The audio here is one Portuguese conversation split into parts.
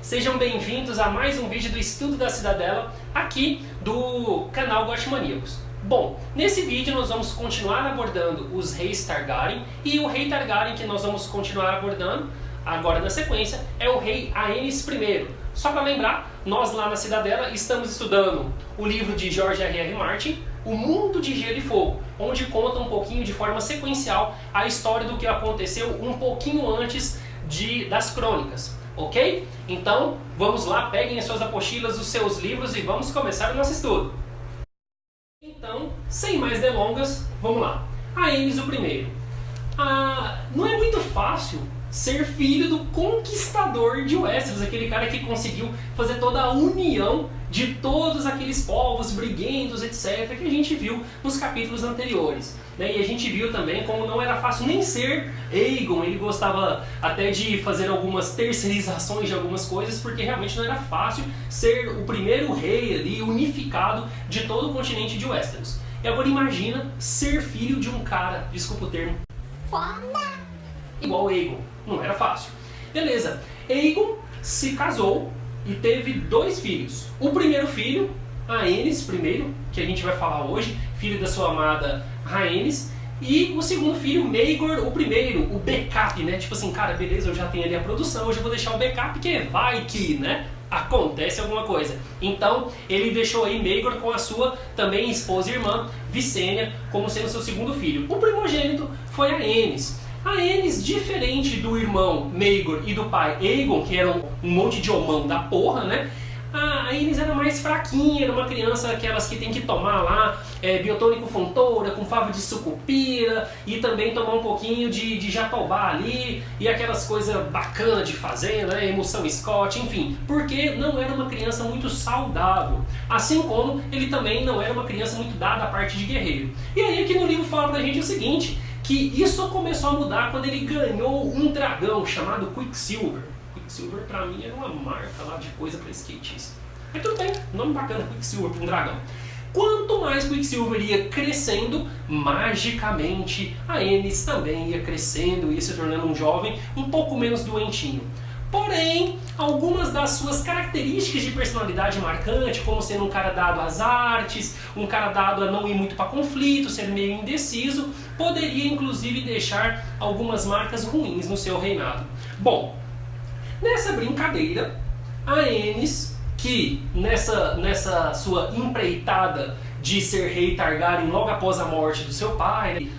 Sejam bem-vindos a mais um vídeo do Estudo da Cidadela, aqui do canal Gostmaníacos. Bom, nesse vídeo nós vamos continuar abordando os reis Targaryen, e o rei Targaryen que nós vamos continuar abordando agora na sequência é o rei Aenys I. Só para lembrar, nós lá na Cidadela estamos estudando o livro de George R.R. Martin, O Mundo de Gelo e Fogo, onde conta um pouquinho de forma sequencial a história do que aconteceu um pouquinho antes das crônicas. Ok? Então, vamos lá, peguem as suas apostilas, os seus livros e vamos começar o nosso estudo. Então, sem mais delongas, vamos lá. Aenys I. Não é muito fácil ser filho do conquistador de Westeros, aquele cara que conseguiu fazer toda a união de todos aqueles povos briguentos, etc., que a gente viu nos capítulos anteriores. E a gente viu também como não era fácil nem ser Aegon. Ele gostava até de fazer algumas terceirizações de algumas coisas, porque realmente não era fácil ser o primeiro rei ali unificado de todo o continente de Westeros. E agora imagina ser filho de um cara, desculpa o termo, foda, igual Aegon. Não era fácil. Beleza, Aegon se casou e teve dois filhos. O primeiro filho, Aenys I, que a gente vai falar hoje, filho da sua amada Rhaenys, e o segundo filho, Maegor I, o backup, né? Tipo assim, cara, beleza, eu já tenho ali a produção, hoje eu vou deixar o backup, porque vai que, né? Acontece alguma coisa. Então, ele deixou aí Maegor com a sua também esposa e irmã, Visenya, como sendo seu segundo filho. O primogênito foi Aenys. Aenys, diferente do irmão Maegor e do pai Aegon, que era um monte de homão da porra, né? A Aenys era mais fraquinha, era uma criança aquelas que tem que tomar lá biotônico fontoura com favo de sucupira e também tomar um pouquinho de jatobá ali e aquelas coisas bacanas de fazer, né? Emoção Scott, enfim, porque não era uma criança muito saudável, assim como ele também não era uma criança muito dada à parte de guerreiro. E aí aqui no livro fala pra gente o seguinte, que isso começou a mudar quando ele ganhou um dragão chamado Quicksilver. Quicksilver pra mim era uma marca lá de coisa pra skatista. Mas tudo bem, nome bacana, Quicksilver pra um dragão. Quanto mais Quicksilver ia crescendo, magicamente Aenys também ia crescendo, ia se tornando um jovem um pouco menos doentinho. Porém, algumas das suas características de personalidade marcante, como sendo um cara dado às artes, um cara dado a não ir muito para conflito, ser meio indeciso, poderia inclusive deixar algumas marcas ruins no seu reinado. Bom, nessa brincadeira, Aenys, que nessa sua empreitada de ser rei Targaryen logo após a morte do seu pai,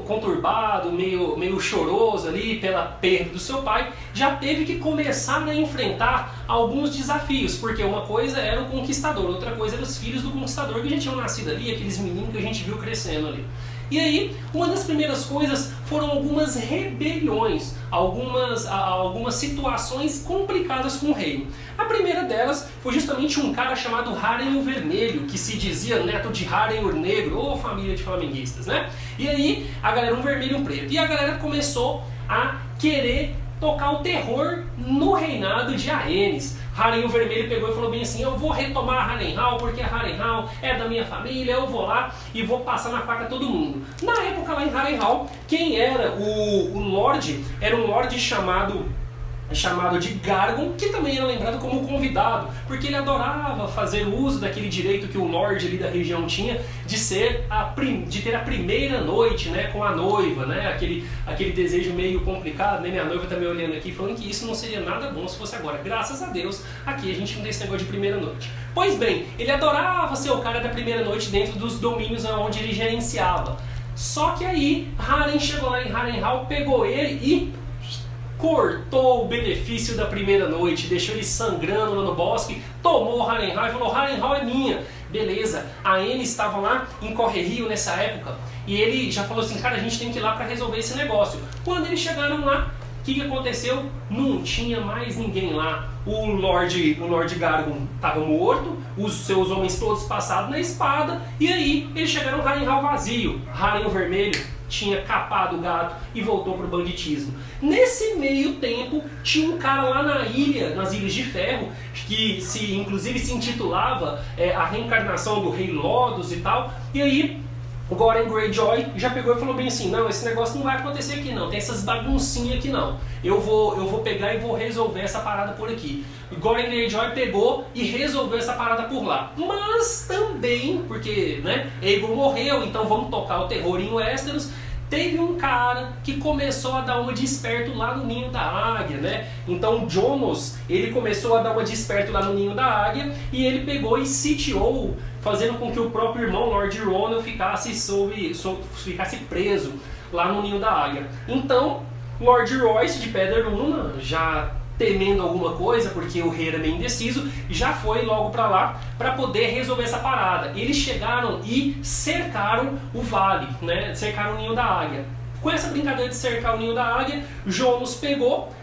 conturbado, meio choroso ali pela perda do seu pai, já teve que começar a enfrentar alguns desafios, porque uma coisa era o conquistador, outra coisa eram os filhos do conquistador que já tinham nascido ali, aqueles meninos que a gente viu crescendo ali. E aí, uma das primeiras coisas foram algumas rebeliões, algumas situações complicadas com o reino. A primeira delas foi justamente um cara chamado Harren o Vermelho, que se dizia neto de Harren o Negro, ou família de flamenguistas, né? E aí, a galera, um vermelho e um preto. E a galera começou a querer tocar o terror no reinado de Aenys. Harren o Vermelho pegou e falou bem assim, eu vou retomar Harrenhal, porque Harrenhal é da minha família, eu vou lá e vou passar na faca todo mundo. Na época lá em Harrenhal, quem era o Lorde, era um Lorde chamado de Gargon, que também era lembrado como convidado, porque ele adorava fazer uso daquele direito que o Lorde ali da região tinha de ter a primeira noite, né, com a noiva, né, aquele desejo meio complicado, né, minha noiva tá me olhando aqui falando que isso não seria nada bom se fosse agora. Graças a Deus, aqui a gente não tem esse negócio de primeira noite. Pois bem, ele adorava ser o cara da primeira noite dentro dos domínios onde ele gerenciava. Só que aí, Harren chegou lá em Harrenhal, pegou ele e cortou o benefício da primeira noite, deixou ele sangrando lá no bosque, tomou Harrenhal e falou, Harrenhal é minha. Beleza, a Aenys estava lá em Correrio nessa época e ele já falou assim, cara, a gente tem que ir lá para resolver esse negócio. Quando eles chegaram lá, o que aconteceu? Não tinha mais ninguém lá. O Lorde Gargon estava morto, os seus homens todos passados na espada, e aí eles chegaram no Harrenhal vazio. Harren o Vermelho tinha capado o gato e voltou pro banditismo. Nesse meio tempo, tinha um cara lá nas Ilhas de Ferro, que inclusive se intitulava a reencarnação do Rei Lodos e tal, e aí O Gordon Greyjoy já pegou e falou bem assim, não, esse negócio não vai acontecer aqui não, tem essas baguncinhas aqui não. Eu vou pegar e vou resolver essa parada por aqui. O Gordon Greyjoy pegou e resolveu essa parada por lá. Mas também, porque né, Aegon morreu, então vamos tocar o terror em Westeros. Teve um cara que começou a dar uma de esperto lá no ninho da águia, né? Então o Jonos, ele começou a dar uma de esperto lá no ninho da águia e ele pegou e sitiou, fazendo com que o próprio irmão Lord Ronald ficasse preso lá no ninho da águia. Então, Lord Royce de Pedra Luna, já temendo alguma coisa, porque o rei era meio indeciso, já foi logo pra lá para poder resolver essa parada. Eles chegaram e cercaram o vale, né? Cercaram o ninho da águia. Com essa brincadeira de cercar o ninho da águia, Jonos pegou,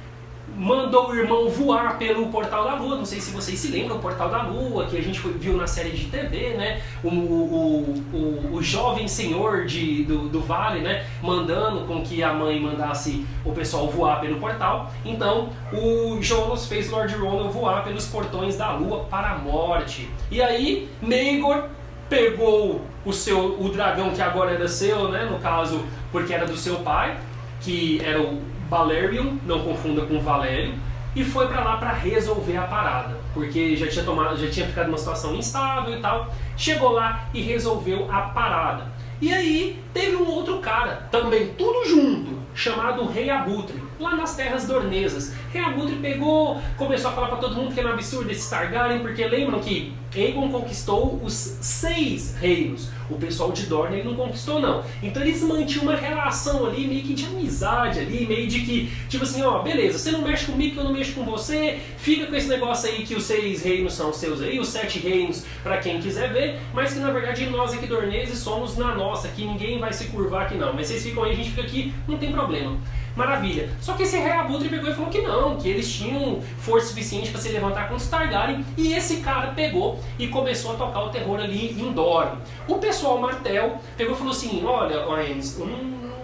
mandou o irmão voar pelo Portal da Lua. Não sei se vocês se lembram, o Portal da Lua, que a gente viu na série de TV, né? O jovem senhor do Vale, né? Mandando com que a mãe mandasse o pessoal voar pelo portal. Então, o Jonas fez Lord Ronald voar pelos portões da Lua para a morte. E aí, Maegor pegou o dragão que agora era seu, né? No caso, porque era do seu pai, que era o Balerion, não confunda com Valério, e foi pra lá pra resolver a parada, porque já tinha ficado numa situação instável e tal. Chegou lá e resolveu a parada. E aí teve um outro cara, também tudo junto, chamado Rei Abutre, lá nas terras dornesas. Rei Abutre pegou, começou a falar pra todo mundo que era um absurdo esse Targaryen, porque lembram que Aegon conquistou os 6 reinos. O pessoal de Dorne ele não conquistou não. Então eles mantinham uma relação ali, meio que de amizade ali, meio de que, tipo assim, ó, beleza, você não mexe comigo que eu não mexo com você, fica com esse negócio aí que os 6 reinos são seus aí, os 7 reinos pra quem quiser ver, mas que na verdade nós aqui dorneses somos na nossa, que ninguém vai se curvar aqui não, mas vocês ficam aí, a gente fica aqui, não tem problema. Maravilha. Só que esse Rei Abutre pegou e falou que não, que eles tinham força suficiente para se levantar contra os Targaryen, e esse cara pegou e começou a tocar o terror ali em Dorne. O pessoal Martell pegou e falou assim, olha, Aenys,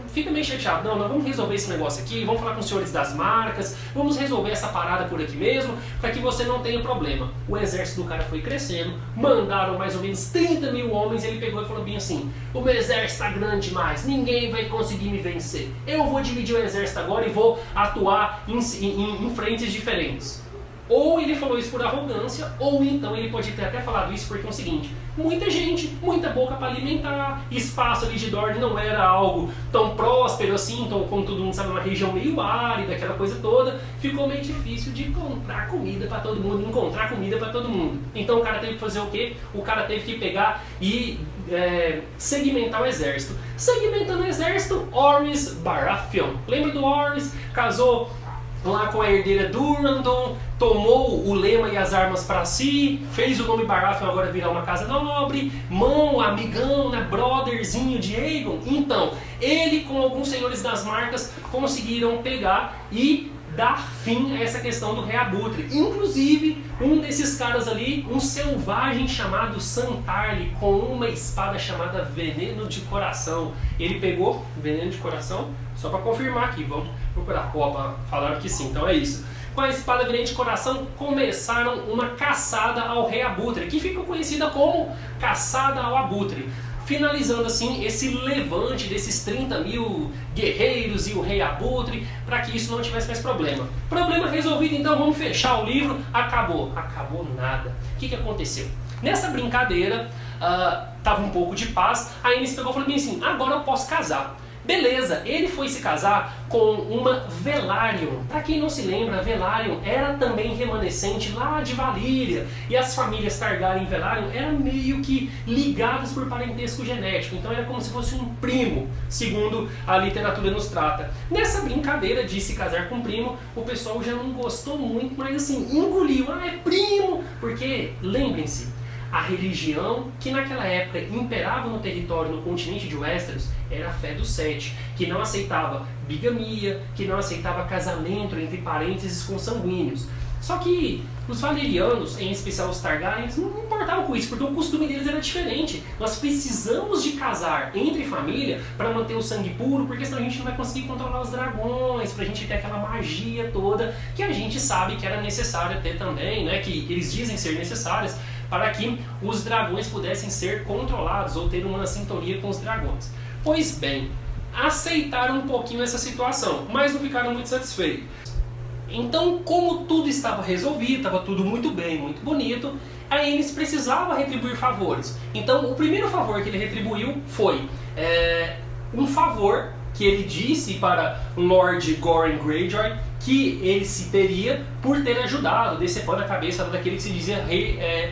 fica meio chateado, não, nós vamos resolver esse negócio aqui, vamos falar com os senhores das marcas, vamos resolver essa parada por aqui mesmo, para que você não tenha problema. O exército do cara foi crescendo, mandaram mais ou menos 30 mil homens, e ele pegou e falou bem assim, o meu exército está grande demais, ninguém vai conseguir me vencer, eu vou dividir o exército agora e vou atuar em frentes diferentes. Ou ele falou isso por arrogância, ou então ele pode ter até falado isso porque é o seguinte, muita gente, muita boca para alimentar, espaço ali de Dorne não era algo tão próspero assim, então, como todo mundo sabe, uma região meio árida, aquela coisa toda, ficou meio difícil de comprar comida para todo mundo, encontrar comida para todo mundo. Então o cara teve que fazer o quê? O cara teve que pegar e segmentar o exército. Segmentando o exército, Orys Baratheon. Lembra do Orys? Casou lá com a herdeira Durrandon, tomou o lema e as armas para si, fez o nome Baratheon agora virar uma casa nobre, amigão, né, brotherzinho de Aegon. Então, ele com alguns senhores das marcas conseguiram pegar e dar fim a essa questão do Rei Abutre. Inclusive, um desses caras ali, um selvagem chamado Santarli, com uma espada chamada Veneno de Coração. Ele pegou Veneno de Coração, só para confirmar aqui, vamos procurar. Opa, falaram que sim, então é isso. Com a espada Veneno de Coração, começaram uma caçada ao Rei Abutre, que ficou conhecida como Caçada ao Abutre. Finalizando assim esse levante desses 30 mil guerreiros e o Rei Abutre, para que isso não tivesse mais problema. Problema resolvido, então vamos fechar o livro. Acabou. Acabou nada. O que aconteceu? Nessa brincadeira, tava um pouco de paz, a Aenys pegou e falou assim, agora eu posso casar. Beleza, ele foi se casar com uma Velaryon. Para quem não se lembra, a Velaryon era também remanescente lá de Valíria. E as famílias Targaryen e Velaryon eram meio que ligadas por parentesco genético. Então era como se fosse um primo, segundo a literatura nos trata. Nessa brincadeira de se casar com um primo, o pessoal já não gostou muito, mas assim, engoliu. É primo! Porque, lembrem-se, a religião que naquela época imperava no território, no continente de Westeros, era a fé dos Sete, que não aceitava bigamia, que não aceitava casamento entre parentes consanguíneos. Só que os valerianos, em especial os Targaryens, não importavam com isso, porque o costume deles era diferente. Nós precisamos de casar entre família para manter o sangue puro, porque senão a gente não vai conseguir controlar os dragões, para a gente ter aquela magia toda que a gente sabe que era necessária ter também, né? Que eles dizem ser necessárias para que os dragões pudessem ser controlados ou ter uma sintonia com os dragões. Pois bem, aceitaram um pouquinho essa situação, mas não ficaram muito satisfeitos. Então, como tudo estava resolvido, estava tudo muito bem, muito bonito, a Aenys precisava retribuir favores. Então, o primeiro favor que ele retribuiu foi um favor que ele disse para Lord Gorion Greyjoy que ele se teria por ter ajudado, decepando a cabeça daquele que se dizia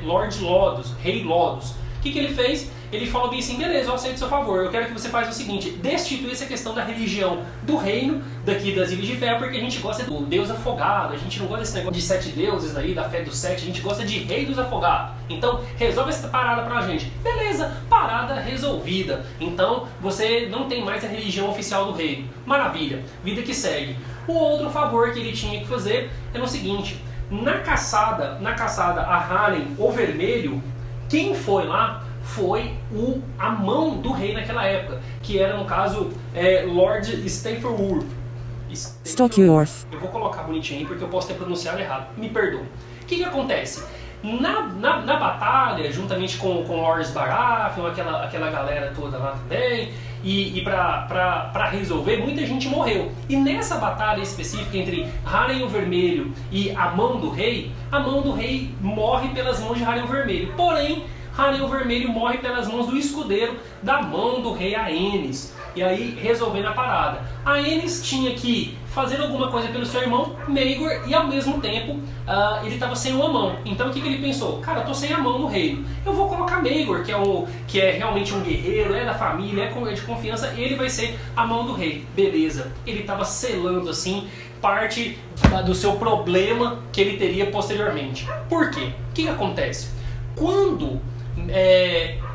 Lord Lodos, Rei Lodos. O que ele fez? Ele falou bem assim, beleza, eu aceito o seu favor, eu quero que você faça o seguinte, destituir essa questão da religião do reino daqui das Ilhas de Ferro, porque a gente gosta do Deus afogado, a gente não gosta desse negócio de 7 deuses aí, da fé dos 7, a gente gosta de Rei dos Afogados. Então, resolve essa parada pra gente. Beleza, parada resolvida. Então, você não tem mais a religião oficial do reino. Maravilha, vida que segue. O outro favor que ele tinha que fazer era o seguinte, na caçada a Harren, o Vermelho, quem foi lá foi a mão do rei naquela época, que era no caso Lord Stafferworth. Stockyorth. Eu vou colocar bonitinho aí porque eu posso ter pronunciado errado, me perdoa. O que acontece? Na batalha, juntamente com Loras Baratheon, aquela galera toda lá também, e pra resolver, muita gente morreu. E nessa batalha específica entre Harren o Vermelho e a mão do rei morre pelas mãos de Harren o Vermelho. Porém, Harren o Vermelho morre pelas mãos do escudeiro da mão do rei Aenys. E aí, resolvendo a parada. A Aenys tinha que fazer alguma coisa pelo seu irmão, Maegor, e ao mesmo tempo ele estava sem uma mão. Então o que ele pensou? Cara, eu tô sem a mão no reino. Eu vou colocar Maegor, que é realmente um guerreiro, é da família, é de confiança, ele vai ser a mão do rei. Beleza. Ele estava selando assim parte do seu problema que ele teria posteriormente. Por quê? O que acontece? Quando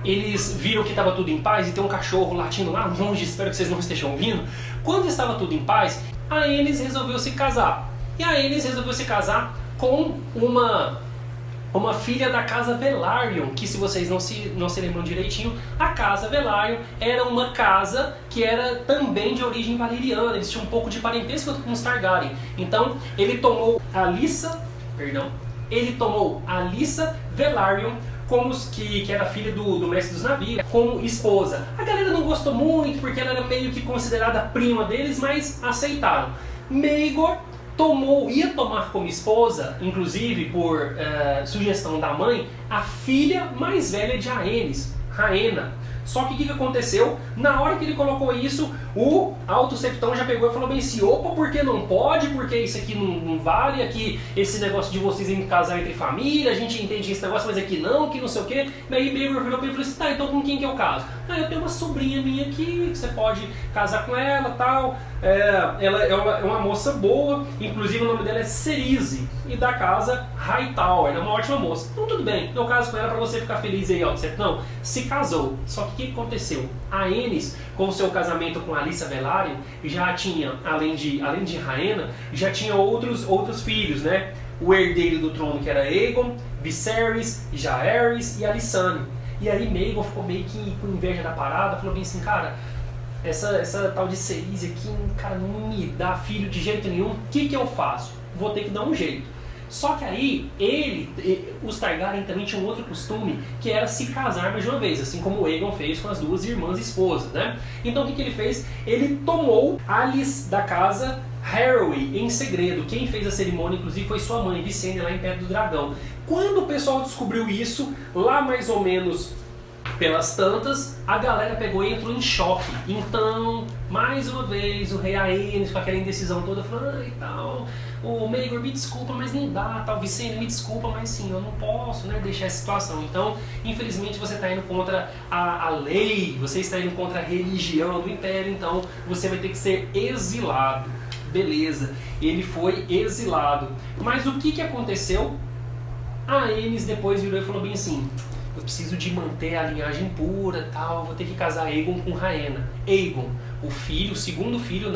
eles viram que estava tudo em paz e tem um cachorro latindo lá longe, espero que vocês não estejam ouvindo. Quando estava tudo em paz, a Aenys resolveu se casar. E a Aenys resolveu se casar com uma filha da casa Velaryon, que se vocês não se lembram direitinho, a casa Velaryon era uma casa que era também de origem valeriana, eles tinham um pouco de parentesco com os Targaryen. Então ele tomou a Alyssa Velaryon, que era filha do mestre dos navios, como esposa. A galera não gostou muito porque ela era meio que considerada prima deles, mas aceitaram. Maegor ia tomar como esposa, inclusive por sugestão da mãe, a filha mais velha de Aenys, Rhaena. Só que o que aconteceu? Na hora que ele colocou isso, o Alto Septão já pegou e falou bem assim, opa, por que não pode? Porque isso aqui não vale, aqui esse negócio de vocês em casar entre família, a gente entende esse negócio, mas aqui não, que não sei o quê. Daí Maegor virou pra ele e falou assim, tá, então com quem que eu caso? Ah, eu tenho uma sobrinha minha aqui, você pode casar com ela e tal. Ela é uma moça boa, inclusive o nome dela é Cerise, e da casa Hightower, ela é uma ótima moça. Então tudo bem, eu caso com ela pra você ficar feliz aí, Alto Septão. Se casou, só que o que aconteceu? A Aenys, com o seu casamento com a Alyssa Velaryon, já tinha, além de Rhaena, já tinha outros filhos, né? O herdeiro do trono que era Aegon, Viserys, Jaehaerys e Alysanne. E aí Maegor ficou meio que com inveja da parada, falou bem assim, cara, essa tal de Cerise aqui, cara, não me dá filho de jeito nenhum, o que eu faço? Vou ter que dar um jeito. Só que aí, os Targaryen também tinham um outro costume, que era se casar mais de uma vez, assim como o Aegon fez com as duas irmãs esposas, né? Então o que ele fez? Ele tomou Alis da casa Harroway em segredo. Quem fez a cerimônia, inclusive, foi sua mãe, Visenya, lá em Pedra do Dragão. Quando o pessoal descobriu isso, lá mais ou menos pelas tantas, a galera pegou e entrou em choque. Então, mais uma vez, o rei Aenys, com aquela indecisão toda, falou, ai, tal, o Maegor, me desculpa, mas não dá, tal, Visenya, me desculpa, mas sim, eu não posso, né, deixar essa situação. Então, infelizmente, você está indo contra a lei, você está indo contra a religião do Império, então você vai ter que ser exilado. Beleza, ele foi exilado. Mas o que aconteceu? A Aenys depois virou e falou bem assim, eu preciso de manter a linhagem pura, tal, vou ter que casar Aegon com Rhaena. Aegon, o segundo filho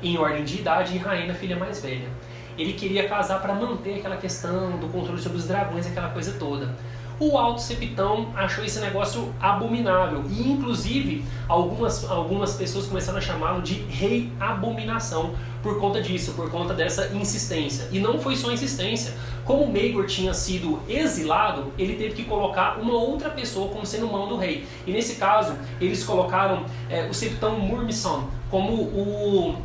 em ordem de idade, e Rhaena, a filha mais velha. Ele queria casar para manter aquela questão do controle sobre os dragões, aquela coisa toda. O Alto Septão achou esse negócio abominável e, inclusive, algumas pessoas começaram a chamá-lo de Rei Abominação, por conta disso, por conta dessa insistência. E não foi só insistência. Como Maegor tinha sido exilado, ele teve que colocar uma outra pessoa como sendo mão do rei. E nesse caso, eles colocaram o Septão Murmison como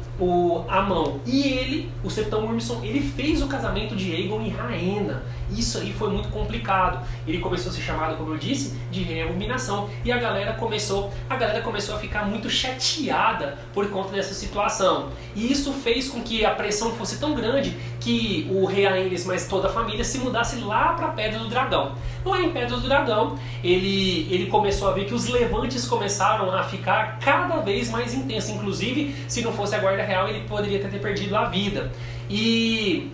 a mão. E ele, o Septão Murmison, ele fez o casamento de Aegon e Rhaena. Isso aí foi muito complicado. Ele começou a ser chamado, como eu disse, de Rei Abominação. E a galera começou a ficar muito chateada por conta dessa situação. E isso fez com que a pressão fosse tão grande que o rei Aenys, mas toda a família, se mudasse lá para a Pedra do Dragão. Lá em Pedra do Dragão, ele começou a ver que os levantes começaram a ficar cada vez mais intensos. Inclusive, se não fosse a Guarda Real, ele poderia ter perdido a vida. E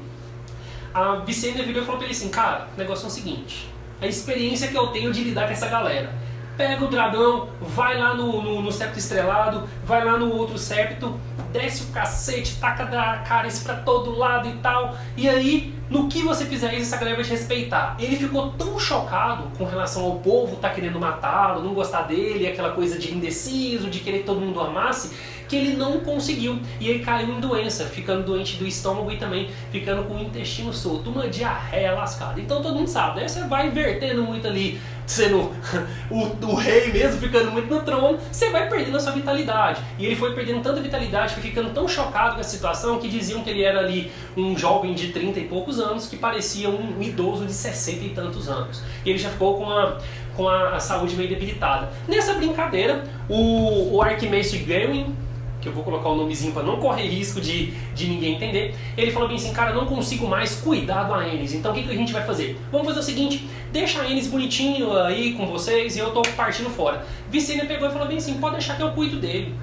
a Visenya virou e falou pra ele assim: cara, o negócio é o seguinte, a experiência que eu tenho de lidar com essa galera, pega o dragão, vai lá no septo estrelado, vai lá no outro septo, desce o cacete, taca Dracarys pra todo lado e tal, e aí, no que você fizer isso, essa galera vai te respeitar. Ele ficou tão chocado com relação ao povo tá querendo matá-lo, não gostar dele, aquela coisa de indeciso, de querer que todo mundo amasse, que ele não conseguiu. E ele caiu em doença, ficando doente do estômago e também ficando com o intestino solto, uma diarreia lascada. Então todo mundo sabe, né? Você vai invertendo muito ali, sendo o rei mesmo, ficando muito no trono, você vai perdendo a sua vitalidade. E ele foi perdendo tanta vitalidade, foi ficando tão chocado com a situação, que diziam que ele era ali um jovem de 30 e poucos anos, que parecia um idoso de 60 e tantos anos. E ele já ficou com a saúde meio debilitada. Nessa brincadeira, o Arquimestre Gawyn, que eu vou colocar o nomezinho para não correr risco de ninguém entender, ele falou bem assim: cara, não consigo mais cuidar do Aenys, então o que a gente vai fazer? Vamos fazer o seguinte, deixa a Aenys bonitinho aí com vocês e eu tô partindo fora. Visenya pegou e falou bem assim: pode deixar que eu cuido dele.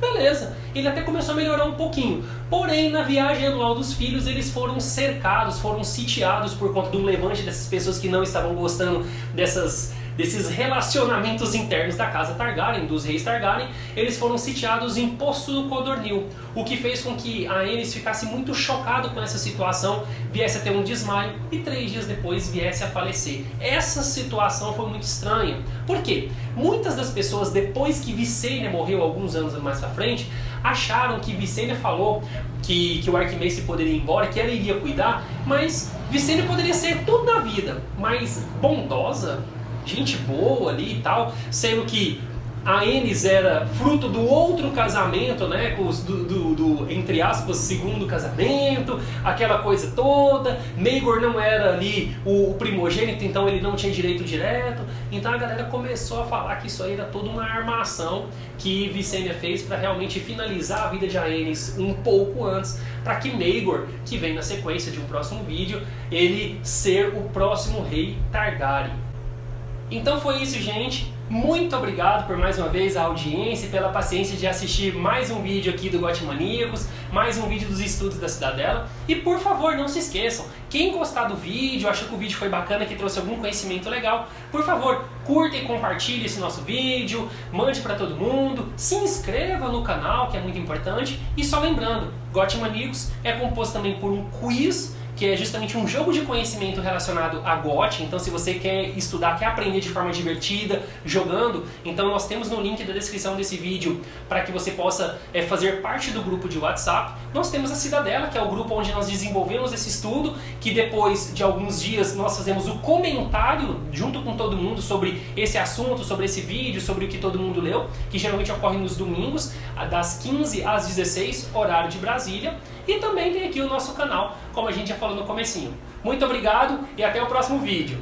Beleza, ele até começou a melhorar um pouquinho, porém na viagem anual dos filhos eles foram cercados, foram sitiados por conta do levante dessas pessoas que não estavam gostando desses relacionamentos internos da casa Targaryen, dos reis Targaryen. Eles foram sitiados em Poço do Codornil, o que fez com que a Aenys ficasse muito chocado com essa situação, viesse a ter um desmaio e 3 dias depois viesse a falecer. Essa situação foi muito estranha. Por quê? Muitas das pessoas, depois que Visenya morreu alguns anos mais pra frente, acharam que Visenya falou que o Arquimestre poderia ir embora, que ela iria cuidar, mas Visenya poderia ser tudo na vida, mas bondosa, gente boa ali e tal, sendo que a Aenys era fruto do outro casamento, né, do entre aspas, segundo casamento, aquela coisa toda. Maegor não era ali o primogênito, então ele não tinha direito direto. Então a galera começou a falar que isso aí era toda uma armação que Visenya fez para realmente finalizar a vida de Aenys um pouco antes, para que Maegor, que vem na sequência de um próximo vídeo, ele ser o próximo rei Targaryen. Então foi isso, gente. Muito obrigado por mais uma vez a audiência e pela paciência de assistir mais um vídeo aqui do GOT Maníacos, mais um vídeo dos estudos da Cidadela. E por favor, não se esqueçam, quem gostar do vídeo, achou que o vídeo foi bacana, que trouxe algum conhecimento legal, por favor, curta e compartilhe esse nosso vídeo, mande para todo mundo, se inscreva no canal, que é muito importante. E só lembrando, GOT Maníacos é composto também por um quiz, que é justamente um jogo de conhecimento relacionado a GOT. Então se você quer estudar, quer aprender de forma divertida, jogando, então nós temos no link da descrição desse vídeo para que você possa fazer parte do grupo de WhatsApp. Nós temos a Cidadela, que é o grupo onde nós desenvolvemos esse estudo, que depois de alguns dias nós fazemos o comentário junto com todo mundo sobre esse assunto, sobre esse vídeo, sobre o que todo mundo leu, que geralmente ocorre nos domingos, das 15 às 16, horário de Brasília. E também tem aqui o nosso canal, como a gente já falou no comecinho. Muito obrigado e até o próximo vídeo.